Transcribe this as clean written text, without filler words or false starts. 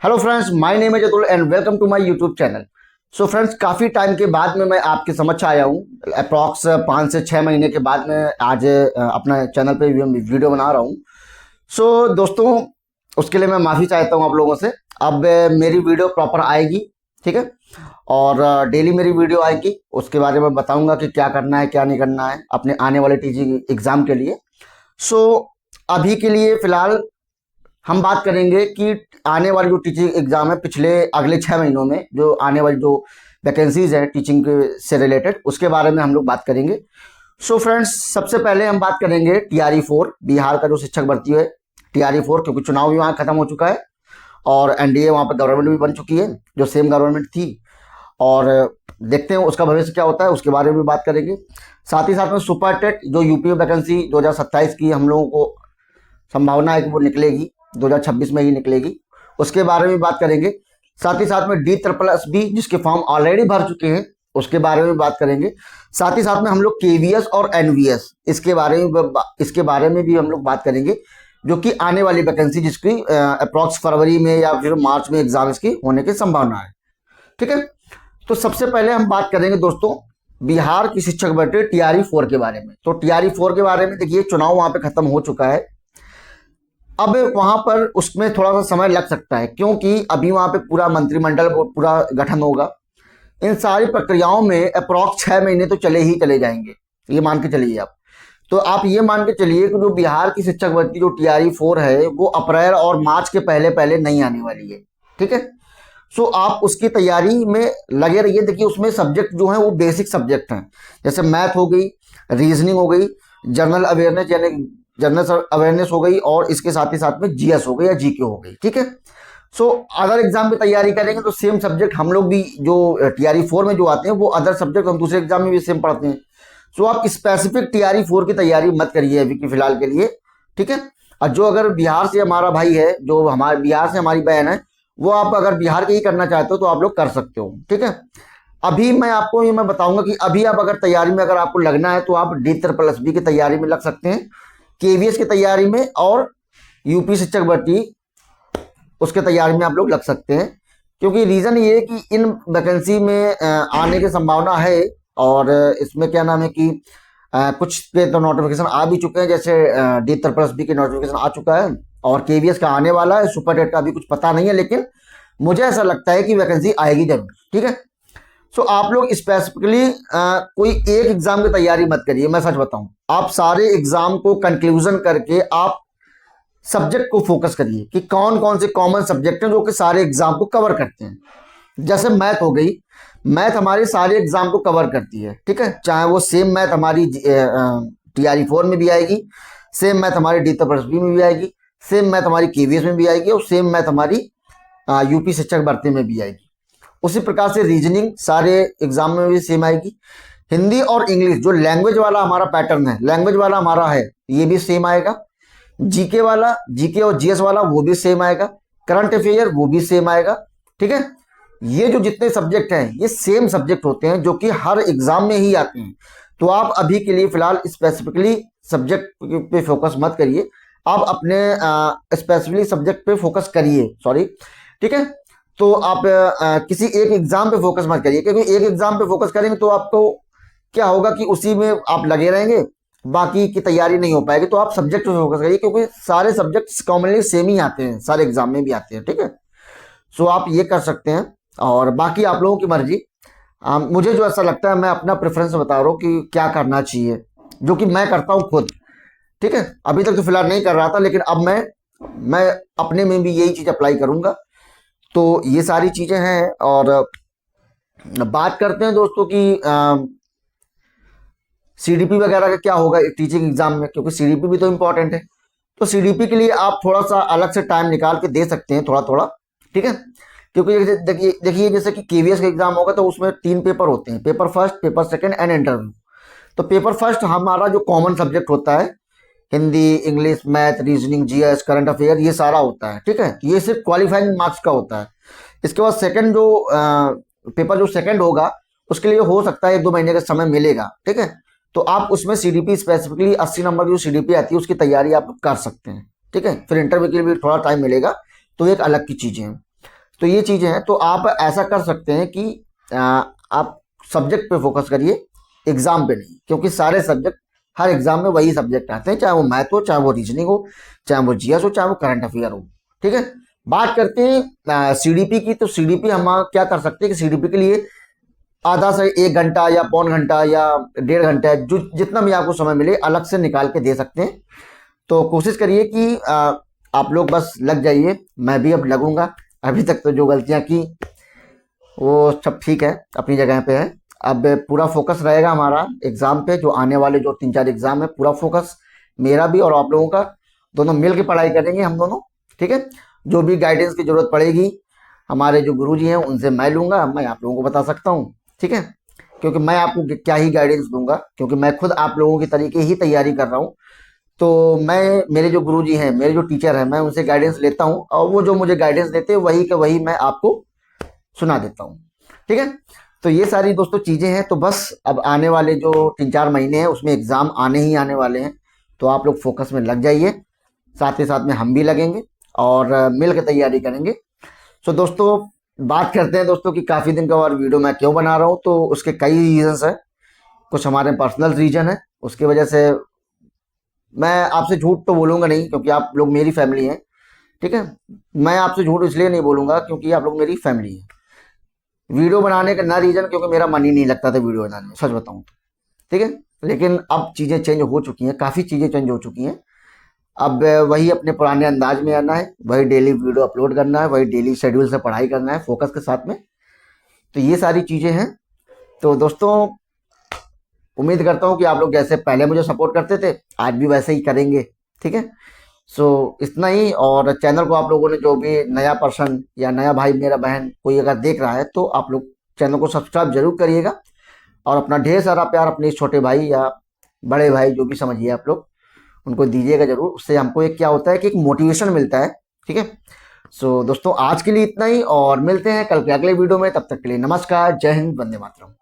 Hello friends, my name है Jatul and welcome to my YouTube channel. So friends, काफ़ी time के बाद में मैं आपके समक्ष आया हूँ। अप्रॉक्स 5 से 6 महीने के बाद में आज अपना चैनल पे वीडियो बना रहा हूँ। सो दोस्तों, उसके लिए मैं माफ़ी चाहता हूँ आप लोगों से। अब मेरी वीडियो प्रॉपर आएगी, ठीक है, और डेली मेरी वीडियो आएगी। उसके बारे में बताऊँगा कि क्या करना है क्या नहीं करना है अपने आने वाले टीचिंग एग्ज़ाम के लिए। सो अभी के लिए फ़िलहाल हम बात करेंगे कि आने वाली जो टीचिंग एग्जाम है पिछले अगले 6 महीनों में जो आने वाली जो वैकेंसीज है टीचिंग से रिलेटेड, उसके बारे में हम लोग बात करेंगे। सो फ्रेंड्स, सबसे पहले हम बात करेंगे TRE 4 बिहार का जो शिक्षक भर्ती है TRE 4, क्योंकि चुनाव भी वहाँ खत्म हो चुका है और NDA वहाँ पर गवर्नमेंट भी बन चुकी है जो सेम गवर्नमेंट थी। और देखते हैं उसका भविष्य क्या होता है, उसके बारे में भी बात करेंगे। साथ ही साथ में सुपर टेट जो यूपी में वैकेंसी 2027 की हम लोगों को संभावना है कि वो निकलेगी, 2026 में ही निकलेगी, उसके बारे में बात करेंगे। साथ ही साथ में D++B जिसके फॉर्म ऑलरेडी भर चुके हैं उसके बारे में बात करेंगे। साथ ही साथ में हम लोग KVS और NVS इसके बारे में भी हम लोग बात करेंगे, जो कि आने वाली वैकेंसी जिसकी अप्रॉक्स फरवरी में या फिर मार्च में एग्जाम इसकी होने की संभावना है, ठीक है। तो सबसे पहले हम बात करेंगे दोस्तों बिहार की शिक्षक भर्ती TRE 4 के बारे में। तो TRE 4 के बारे में देखिए, चुनाव वहां पे खत्म हो चुका है। अब वहां पर उसमें थोड़ा सा समय लग सकता है, क्योंकि अभी वहां पे पूरा मंत्रिमंडल पूरा गठन होगा। इन सारी प्रक्रियाओं में अप्रॉक्स 6 महीने तो चले ही चले जाएंगे, ये मान के चलिए आप। तो आप ये मान के चलिए कि जो बिहार की शिक्षक भर्ती जो TRE 4 है वो अप्रैल और मार्च के पहले पहले नहीं आने वाली है, ठीक है। सो आप उसकी तैयारी में लगे रहिए। देखिए, उसमें सब्जेक्ट जो है वो बेसिक सब्जेक्ट हैं, जैसे मैथ हो गई, रीजनिंग हो गई, जनरल अवेयरनेस यानी जनरल अवेयरनेस हो गई, और इसके साथ ही साथ में GS हो गई या GK हो गई, ठीक है। सो अदर एग्जाम की तैयारी करेंगे तो सेम सब्जेक्ट हम लोग भी जो TRE 4 में जो आते हैं वो अदर सब्जेक्ट हम दूसरे एग्जाम में भी सेम पढ़ते हैं। सो आप स्पेसिफिक TRE 4 की तैयारी मत करिए अभी की फिलहाल के लिए, ठीक है। और जो अगर बिहार से हमारा भाई है, जो हमारे बिहार से हमारी बहन है, वो आप अगर बिहार के ही करना चाहते हो तो आप लोग कर सकते हो, ठीक है। अभी मैं आपको ये मैं बताऊंगा कि अभी आप अगर तैयारी में अगर आपको लगना है तो आप D++B की तैयारी में लग सकते हैं, KVS की तैयारी में, और यूपी शिक्षक भर्ती उसके तैयारी में आप लोग लग सकते हैं। क्योंकि रीज़न ये है कि इन वैकेंसी में आने की संभावना है, और इसमें क्या नाम है कि कुछ के तो नोटिफिकेशन आ भी चुके हैं, जैसे D++B के नोटिफिकेशन आ चुका है और KVS का आने वाला है। सुपर टेट का अभी कुछ पता नहीं है, लेकिन मुझे ऐसा लगता है कि वैकेंसी आएगी जरूर, ठीक है। सो आप लोग स्पेसिफिकली कोई एक एग्जाम की तैयारी मत करिए। मैं सच बताऊं, आप सारे एग्जाम को कंक्लूजन करके आप सब्जेक्ट को फोकस करिए कि कौन कौन से कॉमन सब्जेक्ट हैं जो कि सारे एग्जाम को कवर करते हैं। जैसे मैथ हो गई, मैथ हमारे सारे एग्जाम को कवर करती है, ठीक है। चाहे वो सेम मैथ हमारी TRE 4 में भी आएगी, सेम मैथ हमारी D++B में भी आएगी, सेम मैथ हमारी KVS में भी आएगी, और सेम मैथ हमारी यूपी शिक्षक भर्ती में भी आएगी। उसी प्रकार से रीजनिंग सारे एग्जाम में भी सेम आएगी। हिंदी और इंग्लिश जो लैंग्वेज वाला हमारा पैटर्न है, लैंग्वेज वाला हमारा है, ये भी सेम आएगा। GK वाला, GK और GS वाला वो भी सेम आएगा। करंट अफेयर वो भी सेम आएगा, ठीक है। ये जो जितने सब्जेक्ट हैं ये सेम सब्जेक्ट होते हैं जो कि हर एग्जाम में ही आते हैं। तो आप अभी के लिए फिलहाल स्पेसिफिकली सब्जेक्ट पे फोकस मत करिए, आप अपने स्पेसिफिकली सब्जेक्ट पे फोकस करिए, सॉरी, ठीक है। तो आप किसी एक एग्जाम पे फोकस मत करिए, क्योंकि एक एग्जाम पे फोकस करेंगे तो आपको क्या होगा कि उसी में आप लगे रहेंगे, बाकी की तैयारी नहीं हो पाएगी। तो आप सब्जेक्ट पे फोकस करिए, क्योंकि सारे सब्जेक्ट्स कॉमनली सेम ही आते हैं, सारे एग्जाम में भी आते हैं, ठीक है। सो आप ये कर सकते हैं, और बाकी आप लोगों की मर्जी। मुझे जो ऐसा लगता है मैं अपना प्रेफरेंस बता रहा हूँ कि क्या करना चाहिए, जो कि मैं करता हूँ खुद, ठीक है। अभी तक तो फिलहाल नहीं कर रहा था, लेकिन अब मैं अपने में भी यही चीज अप्लाई करूंगा। तो ये सारी चीजें हैं, और बात करते हैं दोस्तों कि CDP वगैरह का क्या होगा टीचिंग एग्जाम में, क्योंकि CDP भी तो इम्पोर्टेंट है। तो CDP के लिए आप थोड़ा सा अलग से टाइम निकाल के दे सकते हैं, थोड़ा थोड़ा, ठीक है। क्योंकि देखिए जैसे कि KVS का एग्जाम होगा तो उसमें 3 पेपर होते हैं, paper first, paper second and interview. तो पेपर फर्स्ट हमारा जो कॉमन सब्जेक्ट होता है, Hindi, English, math, reasoning, GS, current affair, ये सारा होता है, ठीक है। ये सिर्फ क्वालिफाइंग मार्क्स का होता है। इसके बाद सेकंड जो पेपर जो सेकंड होगा उसके लिए हो सकता है 1-2 महीने का समय मिलेगा, ठीक है। तो आप उसमें CDP स्पेसिफिकली 80 नंबर की जो CDP आती है उसकी तैयारी आप कर सकते हैं, ठीक है। फिर इंटरव्यू के लिए भी थोड़ा टाइम मिलेगा, तो एक अलग की चीजें हैं। तो ये चीज़ें हैं। तो आप ऐसा कर सकते हैं कि आप सब्जेक्ट पे फोकस करिए, एग्जाम पे नहीं, क्योंकि सारे सब्जेक्ट हर एग्जाम में वही सब्जेक्ट आते हैं, चाहे वो मैथ हो, चाहे वो रीजनिंग हो, चाहे वो जीएस हो, चाहे वो करंट अफेयर हो। ठीक है, बात करते हैं सीडीपी की। तो सीडीपी हम क्या कर सकते हैं कि सीडीपी के लिए आधा से 1 घंटा या पौन घंटा या 1.5 घंटा, जो जितना भी आपको समय मिले अलग से निकाल के दे सकते हैं। तो कोशिश करिए कि आप लोग बस लग जाइए, मैं भी अब लगूंगा। अभी तक तो जो गलतियां की वो सब ठीक है, अपनी जगह पे है। अब पूरा फोकस रहेगा हमारा एग्जाम पे, जो आने वाले जो 3-4 एग्जाम है, पूरा फोकस मेरा भी और आप लोगों का, दोनों मिल के पढ़ाई करेंगे हम दोनों। ठीक है, जो भी गाइडेंस की जरूरत पड़ेगी हमारे जो गुरुजी हैं उनसे मैं लूंगा, मैं आप लोगों को बता सकता हूँ। ठीक है, क्योंकि मैं आपको क्या ही गाइडेंस दूंगा, क्योंकि मैं खुद आप लोगों की तरीके ही तैयारी कर रहा हूँ। तो मैं, मेरे जो गुरुजी हैं, मेरे जो टीचर हैं, मैं उनसे गाइडेंस लेता हूँ और वो जो मुझे गाइडेंस देते हैं वही का वही मैं आपको सुना देता हूँ। ठीक है, तो ये सारी दोस्तों चीजें हैं। तो बस अब आने वाले जो 3-4 महीने हैं उसमें एग्जाम आने ही आने वाले हैं, तो आप लोग फोकस में लग जाइए, साथ ही साथ में हम भी लगेंगे और मिल के तैयारी करेंगे। सो दोस्तों, बात करते हैं दोस्तों कि काफी दिन का और वीडियो मैं क्यों बना रहा हूँ। तो उसके कई रीजंस है, कुछ हमारे पर्सनल रीजन है, उसकी वजह से मैं आपसे झूठ तो बोलूंगा नहीं, क्योंकि आप लोग मेरी फैमिली हैं। ठीक है, मैं आपसे झूठ इसलिए नहीं बोलूंगा क्योंकि आप लोग मेरी फैमिली है। वीडियो बनाने का ना रीजन, क्योंकि मेरा मन ही नहीं लगता था वीडियो बनाने में, सच बताऊं तो। ठीक है, लेकिन अब चीजें चेंज हो चुकी हैं, काफी चीजें चेंज हो चुकी हैं। अब वही अपने पुराने अंदाज में आना है, वही डेली वीडियो अपलोड करना है, वही डेली शेड्यूल से पढ़ाई करना है फोकस के साथ में। तो ये सारी चीजें हैं। तो दोस्तों, उम्मीद करता हूँ कि आप लोग जैसे पहले मुझे सपोर्ट करते थे आज भी वैसे ही करेंगे। ठीक है, सो इतना ही। और चैनल को आप लोगों ने, जो भी नया पर्सन या नया भाई मेरा बहन कोई अगर देख रहा है, तो आप लोग चैनल को सब्सक्राइब जरूर करिएगा और अपना ढेर सारा प्यार अपने इस छोटे भाई या बड़े भाई जो भी समझिए आप लोग, उनको दीजिएगा जरूर। उससे हमको एक क्या होता है कि एक मोटिवेशन मिलता है। ठीक है, सो दोस्तों आज के लिए इतना ही और मिलते हैं कल के अगले वीडियो में। तब तक के लिए नमस्कार, जय हिंद, वंदे मातरम।